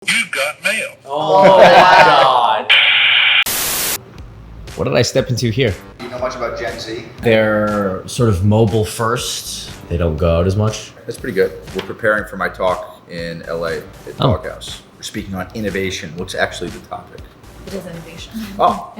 You've got mail. Oh my God. What did I step into here? Do you know much about Gen Z? They're sort of mobile first. They don't go out as much. That's pretty good. We're preparing for my talk in LA at Doghouse. We're speaking on innovation. What's actually the topic? It is innovation. Oh.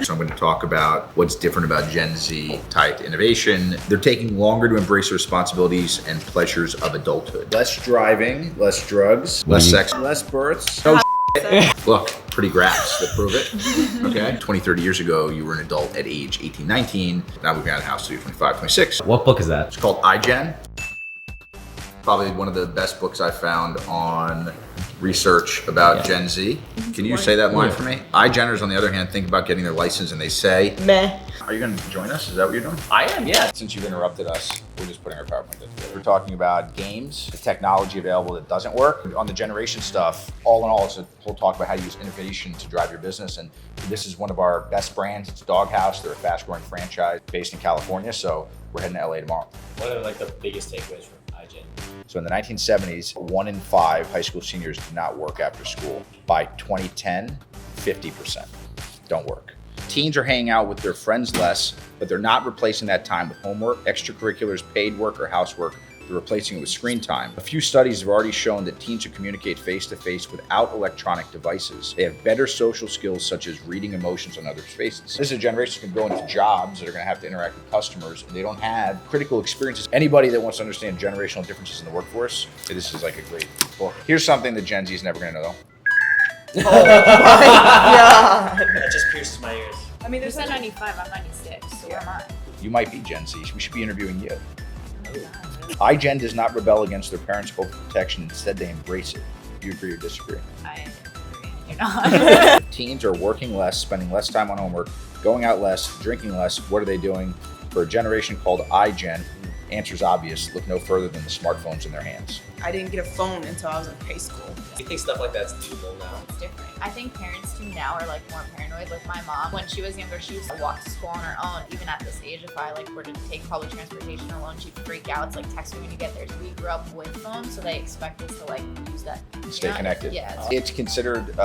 So I'm going to talk about what's different about Gen Z type innovation. They're taking longer to embrace the responsibilities and pleasures of adulthood. Less driving, less drugs, less sex, less births. No Look, pretty graphs that prove it. Okay. 20, 30 years ago, you were an adult at age 18, 19. Now we've got a house to 25, 26. What book is that? It's called iGen. Probably one of the best books I found on research about Gen Z. Can you say that line for me? iGeners, on the other hand, think about getting their license and they say, Meh. Are you going to join us? Is that what you're doing? I am, yeah. Since you've interrupted us, we're just putting our PowerPoint together. We're talking about games, the technology available that doesn't work. On the generation stuff, all in all, it's a whole talk about how to use innovation to drive your business. And this is one of our best brands. It's Doghouse. They're a fast growing franchise based in California. So we're heading to LA tomorrow. What are like the biggest takeaways from iGen? So in the 1970s, 1 in 5 high school seniors did not work after school. By 2010, 50% don't work. Teens are hanging out with their friends less, but they're not replacing that time with homework, extracurriculars, paid work, or housework. They're replacing it with screen time. A few studies have already shown that teens who communicate face-to-face without electronic devices, they have better social skills such as reading emotions on others' faces. This is a generation that can go into jobs that are going to have to interact with customers, and they don't have critical experiences. Anybody that wants to understand generational differences in the workforce, this is like a great book. Here's something that Gen Z is never going to know. That just pierces my ears. I mean, You said 95, I'm 96, so where am I? You might be Gen Z. We should be interviewing you. iGen does not rebel against their parents' overprotection. Instead, they embrace it. Do you agree or disagree? I agree. You're not. Teens are working less, spending less time on homework, going out less, drinking less. What are they doing? For a generation called iGen, answer's obvious. Look no further than the smartphones in their hands. I didn't get a phone until I was in high school. You think stuff like that's doable now? It's different. I think parents too now are like more paranoid. Like my mom, when she was younger, she used to walk to school on her own. Even at this age, if I like were to take public transportation alone, she'd freak out. It's like text me when you get there. So we grew up with phones, so they expect us to like use that. Stay connected. Yeah. It's considered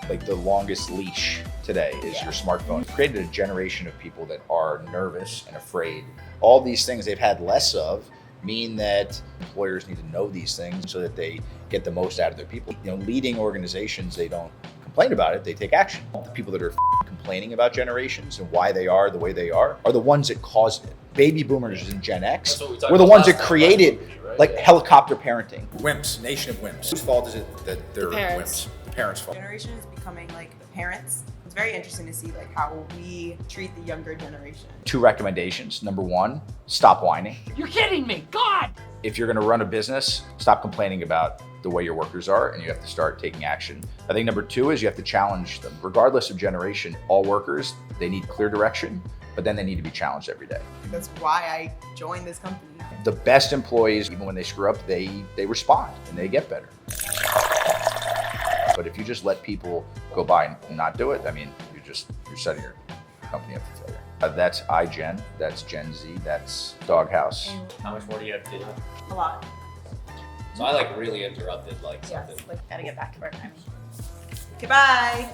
like the longest leash today is your smartphone. It created a generation of people that are nervous and afraid. All these things they've had less of mean that employers need to know these things so that they get the most out of their people. You know, leading organizations, they don't complain about it, they take action. The people that are complaining about generations and why they are the way they are the ones that caused it. Baby boomers and Gen X were the ones that created like helicopter parenting. Wimps, nation of wimps. Whose fault is it that they're parents. wimps? The parents' fault. Generation is becoming like the parents. It's very interesting to see like how we treat the younger generation. 2 recommendations. Number 1, stop whining. You're kidding me, God! If you're gonna run a business, stop complaining about the way your workers are and you have to start taking action. I think number 2 is you have to challenge them. Regardless of generation, all workers, they need clear direction, but then they need to be challenged every day. That's why I joined this company. The best employees, even when they screw up, they respond and they get better. But if you just let people go by and not do it, I mean, you're setting your company up for failure. That's iGen, that's Gen Z, that's Doghouse. How much more do you have to do? A lot. So I like really interrupted like Yes. something. Like gotta get back to work. I mean. Goodbye.